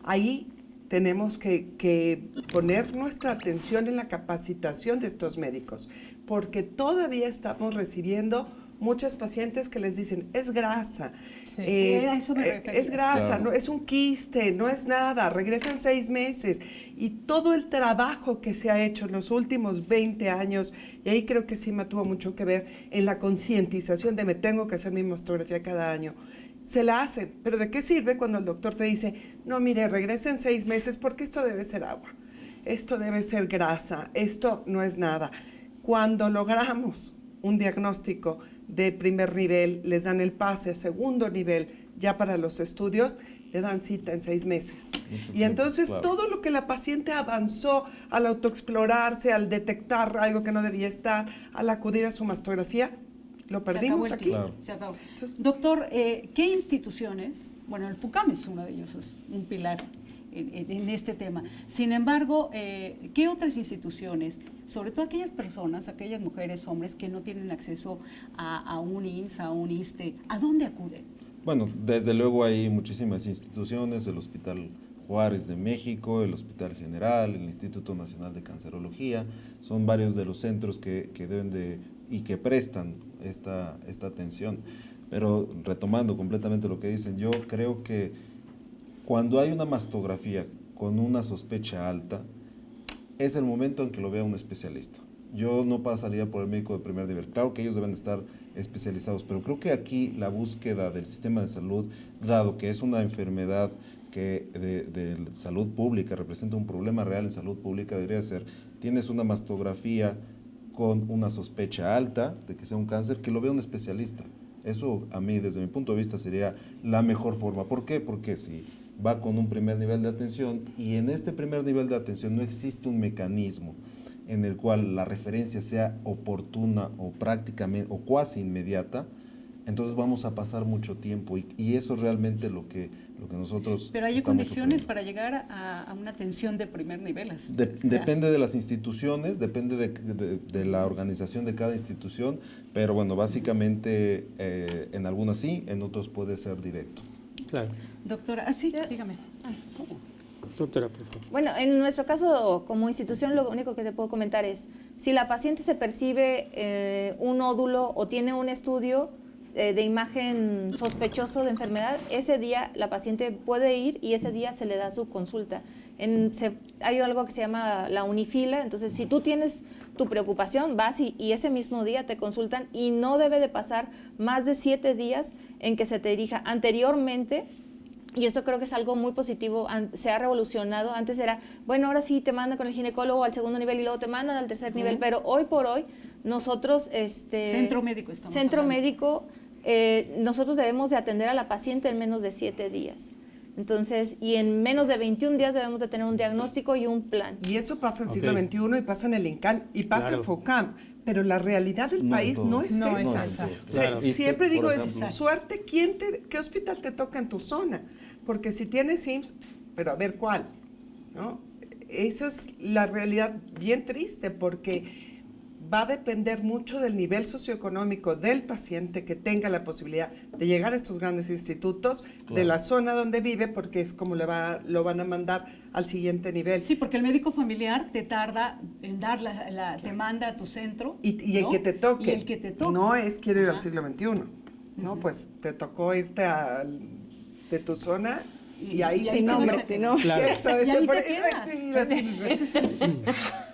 Ahí tenemos que poner nuestra atención en la capacitación de estos médicos, porque todavía estamos recibiendo muchas pacientes que les dicen, es grasa, a eso me refería. Es grasa, Claro. no, es un quiste, no es nada, regresan 6 meses. Y todo el trabajo que se ha hecho en los últimos 20 años, y ahí creo que sí me tuvo mucho que ver en la concientización de me tengo que hacer mi mastografía cada año, se la hacen. Pero ¿de qué sirve cuando el doctor te dice, no, mire, regresen 6 meses porque esto debe ser agua, esto debe ser grasa, esto no es nada? Cuando logramos un diagnóstico de primer nivel, les dan el pase a segundo nivel ya para los estudios, le dan cita en 6 meses. Y entonces todo lo que la paciente avanzó al autoexplorarse, al detectar algo que no debía estar, al acudir a su mastografía, lo perdimos aquí. Se acabó. Doctor, ¿qué instituciones? Bueno, el FUCAM es uno de ellos, es un pilar en este tema. Sin embargo, ¿qué otras instituciones, sobre todo aquellas personas, aquellas mujeres, hombres que no tienen acceso a un IMSS, a un ISSSTE, ¿a dónde acuden? Bueno, desde luego hay muchísimas instituciones, el Hospital Juárez de México, el Hospital General, el Instituto Nacional de Cancerología, son varios de los centros que deben de y que prestan esta atención. Pero retomando completamente lo que dicen, yo creo que cuando hay una mastografía con una sospecha alta, es el momento en que lo vea un especialista. Yo no pasaría por el médico de primer nivel. Claro que ellos deben estar especializados, pero creo que aquí la búsqueda del sistema de salud, dado que es una enfermedad que de salud pública, representa un problema real en salud pública, debería ser, tienes una mastografía con una sospecha alta de que sea un cáncer, que lo vea un especialista. Eso a mí, desde mi punto de vista, sería la mejor forma. ¿Por qué? Porque si va con un primer nivel de atención y en este primer nivel de atención no existe un mecanismo en el cual la referencia sea oportuna o prácticamente o cuasi inmediata, entonces vamos a pasar mucho tiempo y eso es realmente lo que nosotros Pero hay estamos condiciones sufriendo. para llegar a una atención de primer nivel. Depende de las instituciones, depende de la organización de cada institución, pero bueno, básicamente en algunas sí, en otros puede ser directo. Claro. Doctora, sí, dígame. Doctora, por favor. Bueno, en nuestro caso, como institución, lo único que te puedo comentar es, si la paciente se percibe un nódulo o tiene un estudio de imagen sospechoso de enfermedad, ese día la paciente puede ir y ese día se le da su consulta. Hay algo que se llama la unifila, entonces si tú tienes tu preocupación, vas y ese mismo día te consultan y no debe de pasar más de 7 días en que se te dirija. Anteriormente, y esto creo que es algo muy positivo, se ha revolucionado. Antes era, bueno, ahora sí te mandan con el ginecólogo al segundo nivel y luego te mandan al tercer nivel, pero hoy por hoy nosotros... Centro médico estamos Centro hablando. médico, nosotros debemos de atender a la paciente en menos de 7 días. Entonces, y en menos de 21 días debemos de tener un diagnóstico y un plan. Y eso pasa en el siglo XXI y pasa en el INCAN y pasa Claro. en FOCAM. Pero la realidad del país no es No es esa. esa. O sea, Claro. siempre Por digo, ejemplo. es suerte, ¿qué hospital te toca en tu zona? Porque si tienes IMSS, pero a ver cuál, ¿no? Eso es la realidad bien triste porque va a depender mucho del nivel socioeconómico del paciente que tenga la posibilidad de llegar a estos grandes institutos, de la zona donde vive, porque es como lo van a mandar al siguiente nivel. Sí, porque el médico familiar te tarda en dar te manda a tu centro. Y el ¿no? que te toque. Y el que te toque. No es quiero ir al Ajá. siglo XXI. No, pues te tocó irte de tu zona y ahí sin nombre, sin nombre. Claro. Eso, Y ahí por- te quedas. Eso es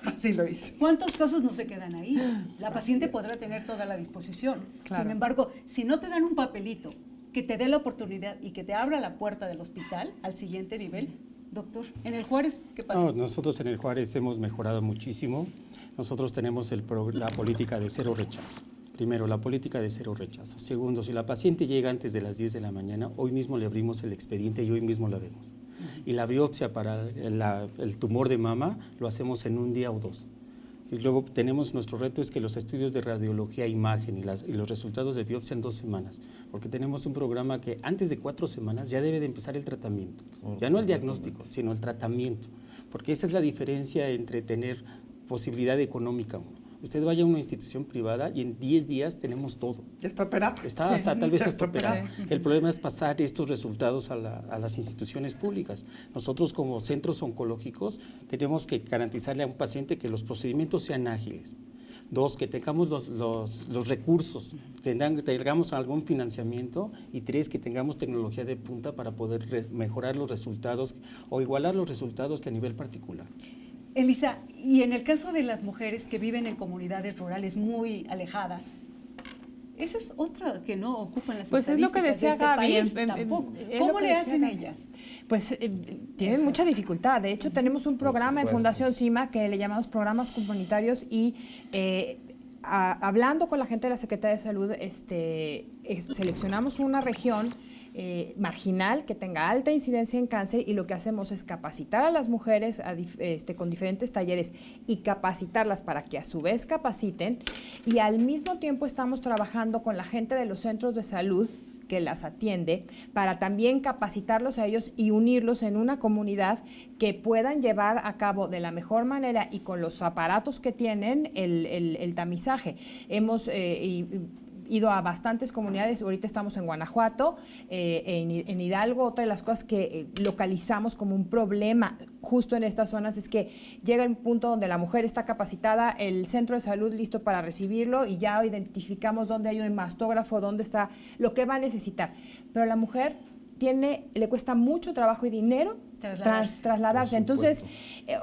Así lo hice. ¿Cuántos casos no se quedan ahí? La paciente podrá tener toda la disposición. Claro. Sin embargo, si no te dan un papelito que te dé la oportunidad y que te abra la puerta del hospital al siguiente nivel, Doctor, ¿en el Juárez qué pasa? No, nosotros en el Juárez hemos mejorado muchísimo. Nosotros tenemos la política de cero rechazo. Primero, la política de cero rechazo. Segundo, si la paciente llega antes de las 10 de la mañana, hoy mismo le abrimos el expediente y hoy mismo la vemos. Y la biopsia para el tumor de mama lo hacemos en un día o dos. Y luego tenemos, nuestro reto es que los estudios de radiología, imagen y los resultados de biopsia en 2 semanas, porque tenemos un programa que antes de 4 semanas ya debe de empezar el tratamiento, ya no el diagnóstico, sino el tratamiento, porque esa es la diferencia entre tener posibilidad económica. Usted vaya a una institución privada y en 10 días tenemos todo. ¿Ya está operado? Está hasta, tal vez Ya hasta está operado. operado. El problema es pasar estos resultados a las instituciones públicas. Nosotros como centros oncológicos tenemos que garantizarle a un paciente que los procedimientos sean ágiles. 2, que tengamos los recursos, que tengamos algún financiamiento. Y 3, que tengamos tecnología de punta para poder mejorar los resultados o igualar los resultados que a nivel particular. Elisa, y en el caso de las mujeres que viven en comunidades rurales muy alejadas, eso es otra que no ocupan las pues es lo que decía Gaby, tampoco. ¿Cómo le hacen ellas? Pues tienen mucha dificultad. De hecho, tenemos un programa en Fundación CIMA que le llamamos programas comunitarios y hablando con la gente de la Secretaría de Salud, seleccionamos una región marginal que tenga alta incidencia en cáncer y lo que hacemos es capacitar a las mujeres con diferentes talleres y capacitarlas para que a su vez capaciten, y al mismo tiempo estamos trabajando con la gente de los centros de salud que las atiende para también capacitarlos a ellos y unirlos en una comunidad que puedan llevar a cabo de la mejor manera y con los aparatos que tienen el tamizaje. Hemos ido a bastantes comunidades, ahorita estamos en Guanajuato, en Hidalgo. Otra de las cosas que localizamos como un problema justo en estas zonas es que llega un punto donde la mujer está capacitada, el centro de salud listo para recibirlo y ya identificamos dónde hay un mastógrafo, dónde está lo que va a necesitar. Pero la mujer le cuesta mucho trabajo y dinero trasladarse. Entonces,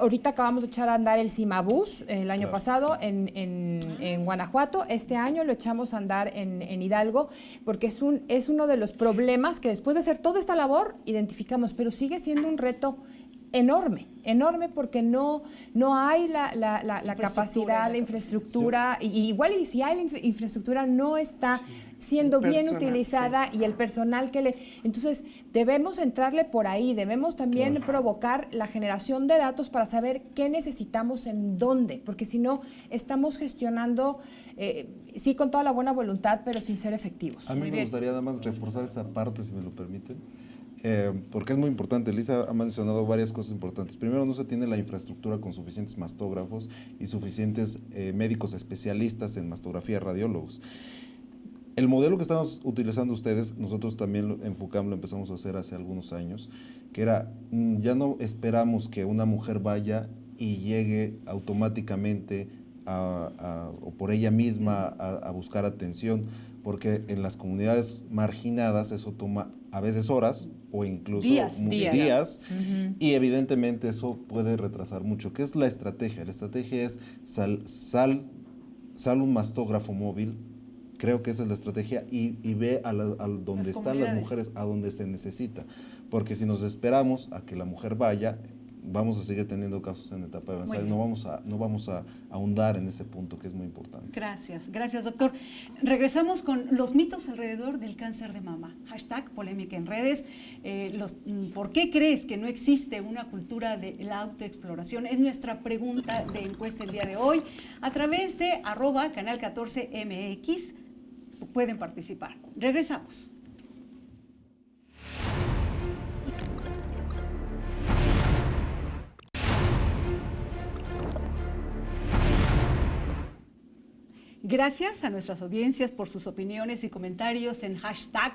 ahorita acabamos de echar a andar el Cimabús el año pasado en Guanajuato. Este año lo echamos a andar en Hidalgo, porque es uno de los problemas que después de hacer toda esta labor identificamos, pero sigue siendo un reto enorme porque no hay la capacidad, la infraestructura, y igual y si hay la infraestructura no está siendo bien utilizada, y el personal entonces debemos entrarle por ahí, debemos también provocar la generación de datos para saber qué necesitamos en dónde, porque si no estamos gestionando sí con toda la buena voluntad, pero sin ser efectivos. A mí me gustaría nada más reforzar esa parte, si me lo permiten. Porque es muy importante. Elisa ha mencionado varias cosas importantes. Primero, no se tiene la infraestructura con suficientes mastógrafos y suficientes médicos especialistas en mastografía, radiólogos. El modelo que estamos utilizando ustedes, nosotros también en FUCAM lo empezamos a hacer hace algunos años, que era, ya no esperamos que una mujer vaya y llegue automáticamente o por ella misma a buscar atención, porque en las comunidades marginadas eso toma a veces horas o incluso días. Y evidentemente eso puede retrasar mucho. ¿Qué es la estrategia? La estrategia es sal un mastógrafo móvil, creo que esa es la estrategia, y ve a donde están las mujeres, a donde se necesita, porque si nos esperamos a que la mujer vaya, vamos a seguir teniendo casos en etapa avanzada y no vamos a ahondar en ese punto que es muy importante. Gracias, doctor. Regresamos con los mitos alrededor del cáncer de mama. #polémica en redes. ¿Por qué crees que no existe una cultura de la autoexploración? Es nuestra pregunta de encuesta el día de hoy. A través de @canal14mx pueden participar. Regresamos. Gracias a nuestras audiencias por sus opiniones y comentarios en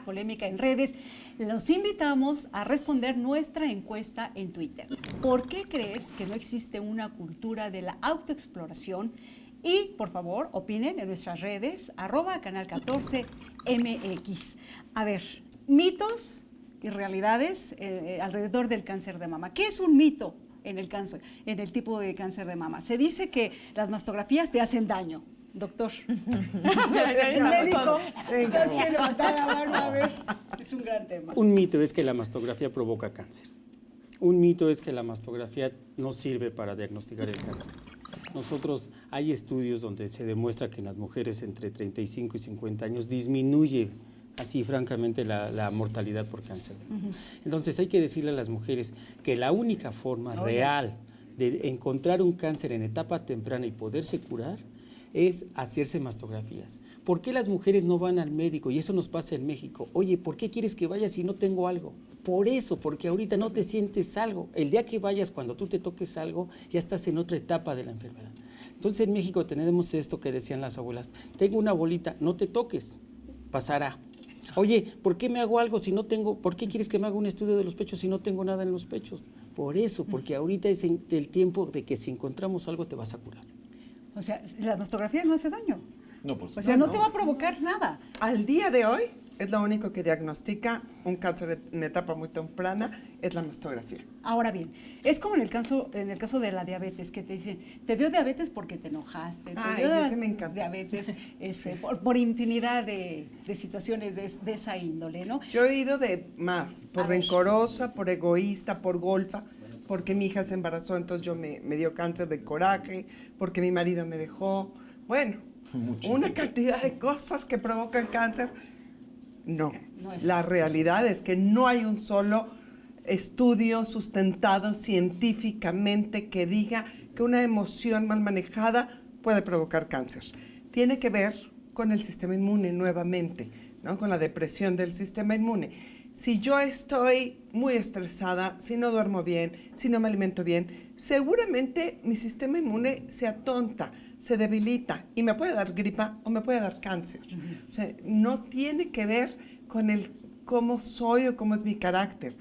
#polémica en redes. Los invitamos a responder nuestra encuesta en Twitter. ¿Por qué crees que no existe una cultura de la autoexploración? Y, por favor, opinen en nuestras redes, @canal14mx. A ver, mitos y realidades alrededor del cáncer de mama. ¿Qué es un mito en el cáncer, en el tipo de cáncer de mama? Se dice que las mastografías te hacen daño. Doctor, el médico, es un gran tema. Un mito es que la mastografía provoca cáncer. Un mito es que la mastografía no sirve para diagnosticar el cáncer. Hay estudios donde se demuestra que en las mujeres entre 35 y 50 años disminuye así francamente la mortalidad por cáncer. Entonces hay que decirle a las mujeres que la única forma real de encontrar un cáncer en etapa temprana y poderse curar es hacerse mastografías. ¿Por qué las mujeres no van al médico? Y eso nos pasa en México. Oye, ¿por qué quieres que vaya si no tengo algo? Por eso, porque ahorita no te sientes algo. El día que vayas, cuando tú te toques algo, ya estás en otra etapa de la enfermedad. Entonces en México tenemos esto que decían las abuelas, tengo una bolita, no te toques, pasará. Oye, ¿por qué me hago algo si no tengo? ¿Por qué quieres que me haga un estudio de los pechos si no tengo nada en los pechos? Por eso, porque ahorita es el tiempo de que si encontramos algo te vas a curar. O sea, la mastografía no hace daño. No, pues. O sea, no te va a provocar nada. Al día de hoy es lo único que diagnostica un cáncer en etapa muy temprana, es la mastografía. Ahora bien, es como en el caso de la diabetes, que te dicen, te dio diabetes porque te enojaste, ese me encanta. diabetes por infinidad de situaciones de esa índole, ¿no? Yo he ido de más, por rencorosa, por egoísta, por golfa, porque mi hija se embarazó, entonces yo me dio cáncer de coraje, porque mi marido me dejó, bueno, una cantidad de cosas que provocan cáncer. No, la realidad es que no hay un solo estudio sustentado científicamente que diga que una emoción mal manejada puede provocar cáncer. Tiene que ver con el sistema inmune nuevamente, ¿no? Con la depresión del sistema inmune. Si yo estoy muy estresada, si no duermo bien, si no me alimento bien, seguramente mi sistema inmune se atonta, se debilita y me puede dar gripa o me puede dar cáncer. O sea, no tiene que ver con el cómo soy o cómo es mi carácter.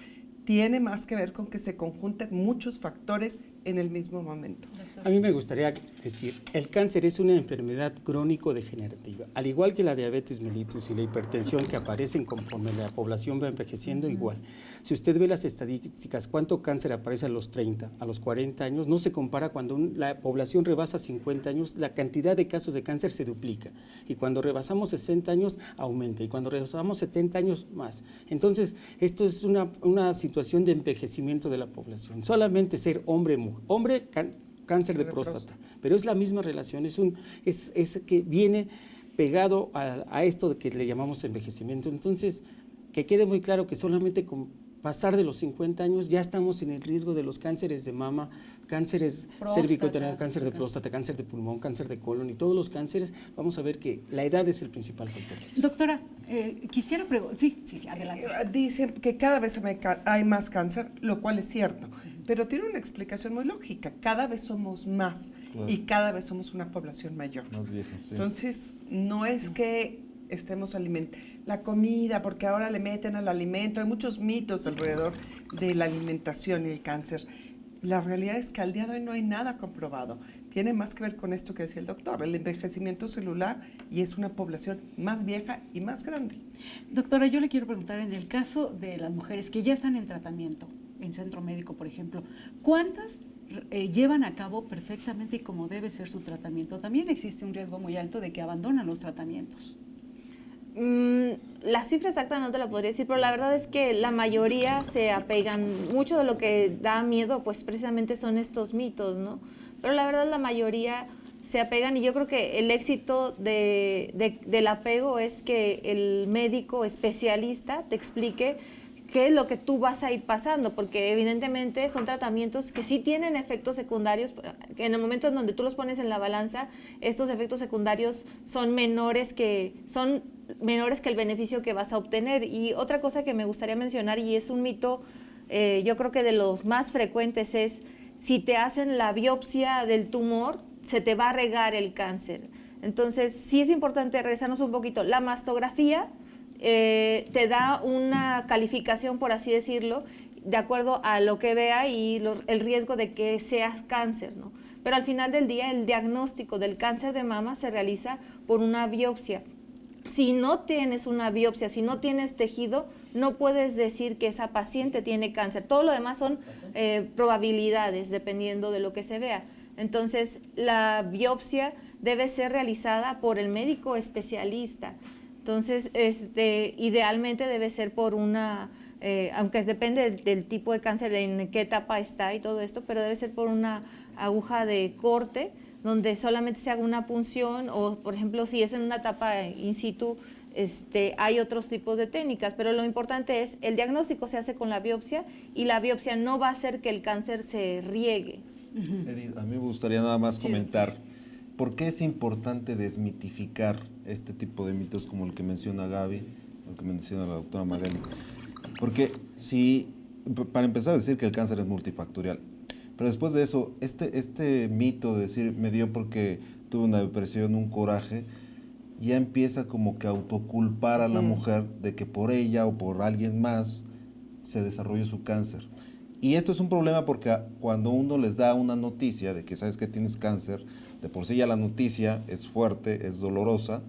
Tiene más que ver con que se conjunten muchos factores en el mismo momento. A mí me gustaría decir, el cáncer es una enfermedad crónico-degenerativa, al igual que la diabetes mellitus y la hipertensión que aparecen conforme la población va envejeciendo, igual. Si usted ve las estadísticas, cuánto cáncer aparece a los 30, a los 40 años, no se compara cuando la población rebasa 50 años, la cantidad de casos de cáncer se duplica, y cuando rebasamos 60 años, aumenta, y cuando rebasamos 70 años, más. Entonces, esto es una situación de envejecimiento de la población. Solamente ser hombre, cáncer de próstata, pero es la misma relación, es que viene pegado a esto de que le llamamos envejecimiento. Entonces, que quede muy claro que solamente con pasar de los 50 años ya estamos en el riesgo de los cánceres de mama, cánceres cervicuterino, cáncer de próstata, cáncer de pulmón, cáncer de colon y todos los cánceres. Vamos a ver que la edad es el principal factor. Doctora, quisiera preguntar, sí, adelante. Dicen que cada vez hay más cáncer, lo cual es cierto, pero tiene una explicación muy lógica. Cada vez somos más y cada vez somos una población mayor. Más vieja, sí. Entonces, no es que estemos alimentando la comida, porque ahora le meten al alimento. Hay muchos mitos alrededor de la alimentación y el cáncer. La realidad es que al día de hoy no hay nada comprobado. Tiene más que ver con esto que decía el doctor, el envejecimiento celular, y es una población más vieja y más grande. Doctora, yo le quiero preguntar, en el caso de las mujeres que ya están en tratamiento, en centro médico, por ejemplo, ¿cuántas llevan a cabo perfectamente y como debe ser su tratamiento? También existe un riesgo muy alto de que abandonan los tratamientos. La cifra exacta no te la podría decir, pero la verdad es que la mayoría se apegan. Mucho de lo que da miedo, pues precisamente son estos mitos, ¿no? Pero la verdad la mayoría se apegan, y yo creo que el éxito del apego es que el médico especialista te explique qué es lo que tú vas a ir pasando, porque evidentemente son tratamientos que sí tienen efectos secundarios, que en el momento en donde tú los pones en la balanza, estos efectos secundarios son menores que el beneficio que vas a obtener. Y otra cosa que me gustaría mencionar, y es un mito, yo creo que de los más frecuentes, es si te hacen la biopsia del tumor, se te va a regar el cáncer. Entonces, sí es importante regresarnos un poquito. La mastografía te da una calificación, por así decirlo, de acuerdo a lo que vea y el riesgo de que seas cáncer, ¿no? Pero al final del día, el diagnóstico del cáncer de mama se realiza por una biopsia. Si no tienes una biopsia, si no tienes tejido, no puedes decir que esa paciente tiene cáncer. Todo lo demás son probabilidades, dependiendo de lo que se vea. Entonces, la biopsia debe ser realizada por el médico especialista. Entonces, idealmente debe ser por una aunque depende del tipo de cáncer, en qué etapa está y todo esto, pero debe ser por una aguja de corte, donde solamente se haga una punción, o por ejemplo, si es en una etapa in situ, hay otros tipos de técnicas, pero lo importante es, el diagnóstico se hace con la biopsia, y la biopsia no va a hacer que el cáncer se riegue. Edith, a mí me gustaría nada más comentar, ¿por qué es importante desmitificar este tipo de mitos como el que menciona Gaby, el que menciona la doctora Magali? Porque para empezar a decir que el cáncer es multifactorial, pero después de eso, este mito de decir me dio porque tuve una depresión, un coraje, ya empieza como que a autoculpar a la mujer de que por ella o por alguien más se desarrolló su cáncer. Y esto es un problema porque cuando uno les da una noticia de que sabes que tienes cáncer, de por sí ya la noticia es fuerte, es dolorosa,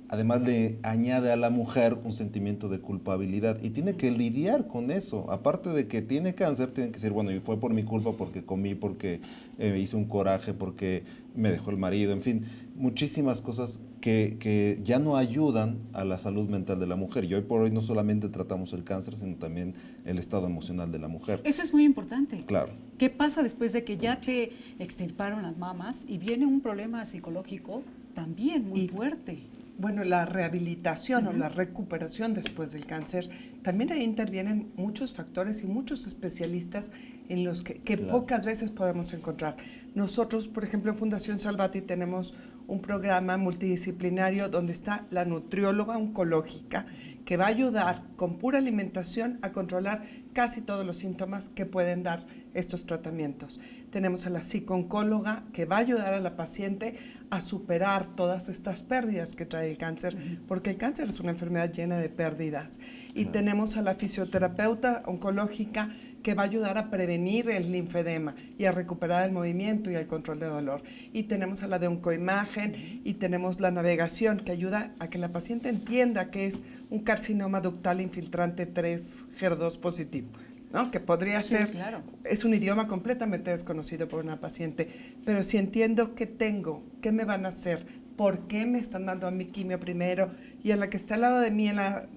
además le añade a la mujer un sentimiento de culpabilidad y tiene que lidiar con eso. Aparte de que tiene cáncer, tiene que decir, bueno, y fue por mi culpa porque comí, porque hice un coraje, porque me dejó el marido, en fin, muchísimas cosas que ya no ayudan a la salud mental de la mujer. Y hoy por hoy no solamente tratamos el cáncer, sino también el estado emocional de la mujer. Eso es muy importante. Claro. ¿Qué pasa después de que ya te extirparon las mamas y viene un problema psicológico también muy fuerte? Bueno, la rehabilitación o la recuperación después del cáncer, también ahí intervienen muchos factores y muchos especialistas en los que claro, pocas veces podemos encontrar. Nosotros, por ejemplo, en Fundación Salvati tenemos un programa multidisciplinario donde está la nutrióloga oncológica, que va a ayudar con pura alimentación a controlar casi todos los síntomas que pueden dar estos tratamientos. Tenemos a la psicooncóloga, que va a ayudar a la paciente a superar todas estas pérdidas que trae el cáncer, porque el cáncer es una enfermedad llena de pérdidas. Y tenemos a la fisioterapeuta oncológica, que va a ayudar a prevenir el linfedema y a recuperar el movimiento y el control de dolor. Y tenemos a la de oncoimagen y tenemos la navegación, que ayuda a que la paciente entienda que es un carcinoma ductal infiltrante 3 HER2 positivo, ¿no? Que podría ser, claro, es un idioma completamente desconocido por una paciente, pero si entiendo qué tengo, qué me van a hacer, por qué me están dando a mi quimio primero, y a la que está al lado de mí en la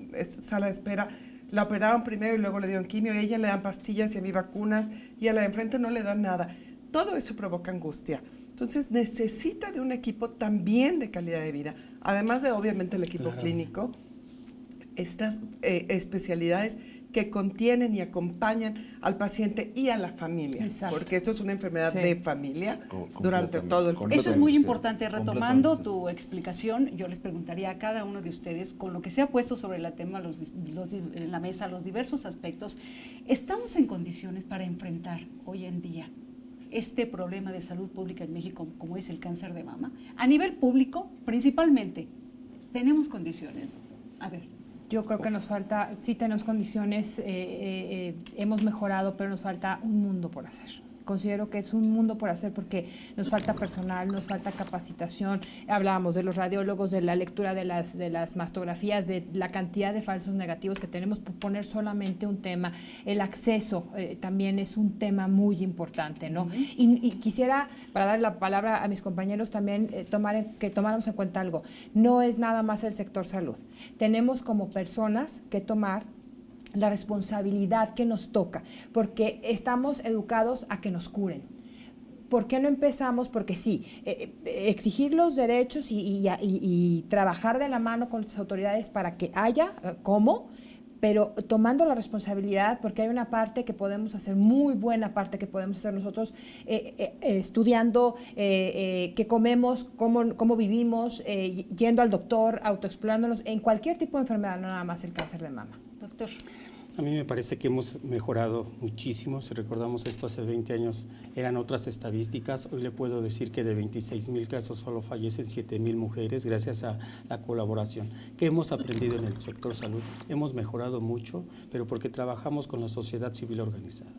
sala de espera, la operaron primero y luego le dieron quimio, y a ella le dan pastillas y a mí vacunas, y a la de enfrente no le dan nada. Todo eso provoca angustia. Entonces necesita de un equipo también de calidad de vida, además de obviamente el equipo clínico, estas especialidades que contienen y acompañan al paciente y a la familia. Exacto. Porque esto es una enfermedad de familia durante todo el proceso. Eso es muy importante. Retomando tu explicación, yo les preguntaría a cada uno de ustedes, con lo que se ha puesto sobre la tema en la mesa, los diversos aspectos, ¿estamos en condiciones para enfrentar hoy en día este problema de salud pública en México, como es el cáncer de mama? A nivel público, principalmente, ¿tenemos condiciones? A ver. Yo creo que nos falta, sí tenemos condiciones, hemos mejorado, pero nos falta un mundo por hacer. Considero que es un mundo por hacer porque nos falta personal, nos falta capacitación. Hablábamos de los radiólogos, de la lectura de las mastografías, de la cantidad de falsos negativos que tenemos, por poner solamente un tema. El acceso también es un tema muy importante, ¿no? Y quisiera, para dar la palabra a mis compañeros, también que tomáramos en cuenta algo. No es nada más el sector salud. Tenemos como personas que tomar la responsabilidad que nos toca, porque estamos educados a que nos curen. ¿Por qué no empezamos? Porque sí, exigir los derechos y trabajar de la mano con las autoridades para que haya cómo, pero tomando la responsabilidad, porque hay una parte que podemos hacer, muy buena parte que podemos hacer nosotros, estudiando qué comemos, cómo vivimos, yendo al doctor, autoexplorándonos en cualquier tipo de enfermedad, no nada más el cáncer de mama. Doctor. A mí me parece que hemos mejorado muchísimo. Si recordamos esto hace 20 años, eran otras estadísticas. Hoy le puedo decir que de 26,000 casos solo fallecen 7,000 mujeres gracias a la colaboración. ¿Qué hemos aprendido en el sector salud? Hemos mejorado mucho, pero porque trabajamos con la sociedad civil organizada.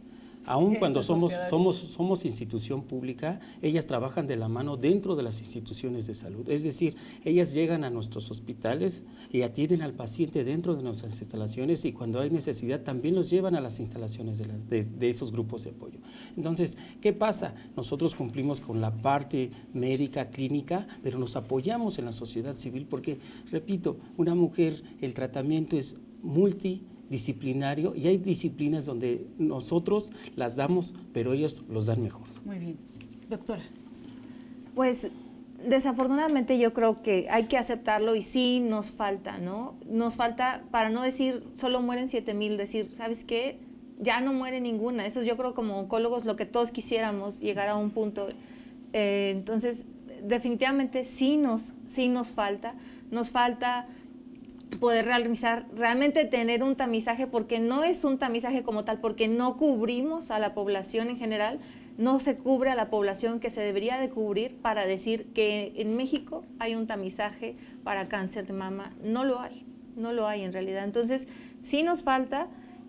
Aún cuando somos institución pública, ellas trabajan de la mano dentro de las instituciones de salud. Es decir, ellas llegan a nuestros hospitales y atienden al paciente dentro de nuestras instalaciones, y cuando hay necesidad también los llevan a las instalaciones de esos grupos de apoyo. Entonces, ¿qué pasa? Nosotros cumplimos con la parte médica, clínica, pero nos apoyamos en la sociedad civil porque, repito, una mujer, el tratamiento es disciplinario, y hay disciplinas donde nosotros las damos, pero ellos los dan mejor. Muy bien. Doctora. Pues desafortunadamente yo creo que hay que aceptarlo y sí nos falta, ¿no? Nos falta, para no decir solo mueren 7,000, decir, ¿sabes qué? Ya no muere ninguna. Eso yo creo como oncólogos lo que todos quisiéramos, llegar a un punto. Entonces, definitivamente sí nos falta poder realizar, realmente tener un tamizaje, porque no es un tamizaje como tal, porque no cubrimos a la población en general, no se cubre a la población que se debería de cubrir para decir que en México hay un tamizaje para cáncer de mama. No lo hay en realidad. Entonces, sí nos falta,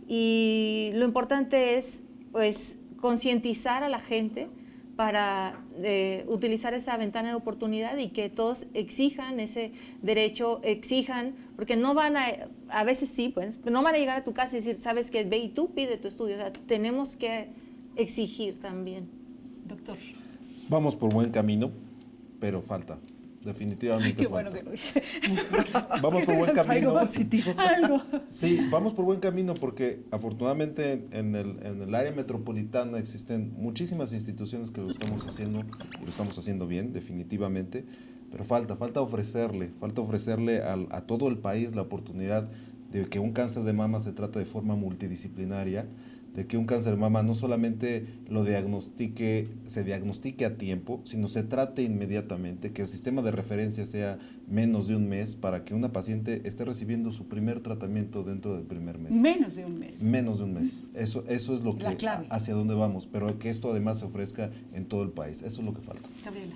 y lo importante es, pues, concientizar a la gente para utilizar esa ventana de oportunidad y que todos exijan ese derecho, porque no van a veces sí, pues, no van a llegar a tu casa y decir, sabes que ve y tú pide tu estudio. O sea, tenemos que exigir también. Doctor. Vamos por buen camino, pero falta. Definitivamente Qué falta. bueno que lo dice. Vamos por buen camino. Algo positivo. Sí, vamos por buen camino porque afortunadamente en el área metropolitana existen muchísimas instituciones que lo estamos haciendo y lo estamos haciendo bien, definitivamente, pero falta ofrecerle a todo el país la oportunidad de que un cáncer de mama se trata de forma multidisciplinaria, de que un cáncer de mama no solamente se diagnostique a tiempo, sino se trate inmediatamente, que el sistema de referencia sea menos de un mes para que una paciente esté recibiendo su primer tratamiento dentro del primer mes. Menos de un mes. Menos de un mes. Eso es lo que, la clave. Hacia dónde vamos, pero que esto además se ofrezca en todo el país. Eso es lo que falta. Gabriela.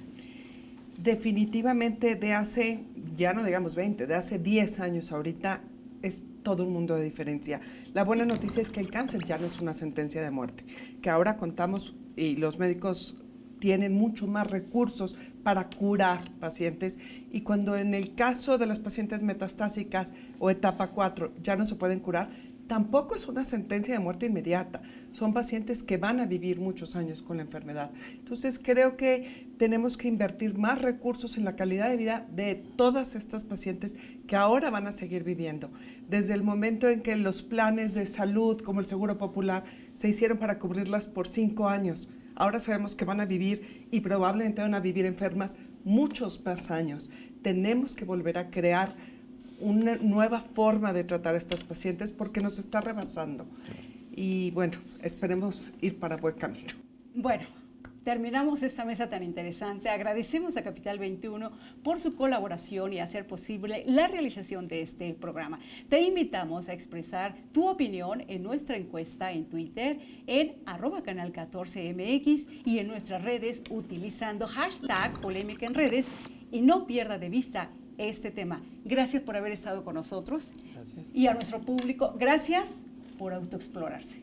Definitivamente de hace, ya no digamos 20, de hace 10 años ahorita, es todo un mundo de diferencia. La buena noticia es que el cáncer ya no es una sentencia de muerte, que ahora contamos y los médicos tienen mucho más recursos para curar pacientes, y cuando en el caso de las pacientes metastásicas o etapa 4 ya no se pueden curar, tampoco es una sentencia de muerte inmediata. Son pacientes que van a vivir muchos años con la enfermedad. Entonces creo que tenemos que invertir más recursos en la calidad de vida de todas estas pacientes que ahora van a seguir viviendo. Desde el momento en que los planes de salud, como el Seguro Popular, se hicieron para cubrirlas por 5 años, ahora sabemos que van a vivir y probablemente van a vivir enfermas muchos más años. Tenemos que volver a crear una nueva forma de tratar a estas pacientes porque nos está rebasando. Y bueno, esperemos ir para buen camino. Bueno, terminamos esta mesa tan interesante. Agradecemos a Capital 21 por su colaboración y hacer posible la realización de este programa. Te invitamos a expresar tu opinión en nuestra encuesta en Twitter, en @canal14mx y en nuestras redes utilizando #polémica en redes, y no pierda de vista este tema. Gracias por haber estado con nosotros. Gracias. Y a nuestro público, gracias por autoexplorarse.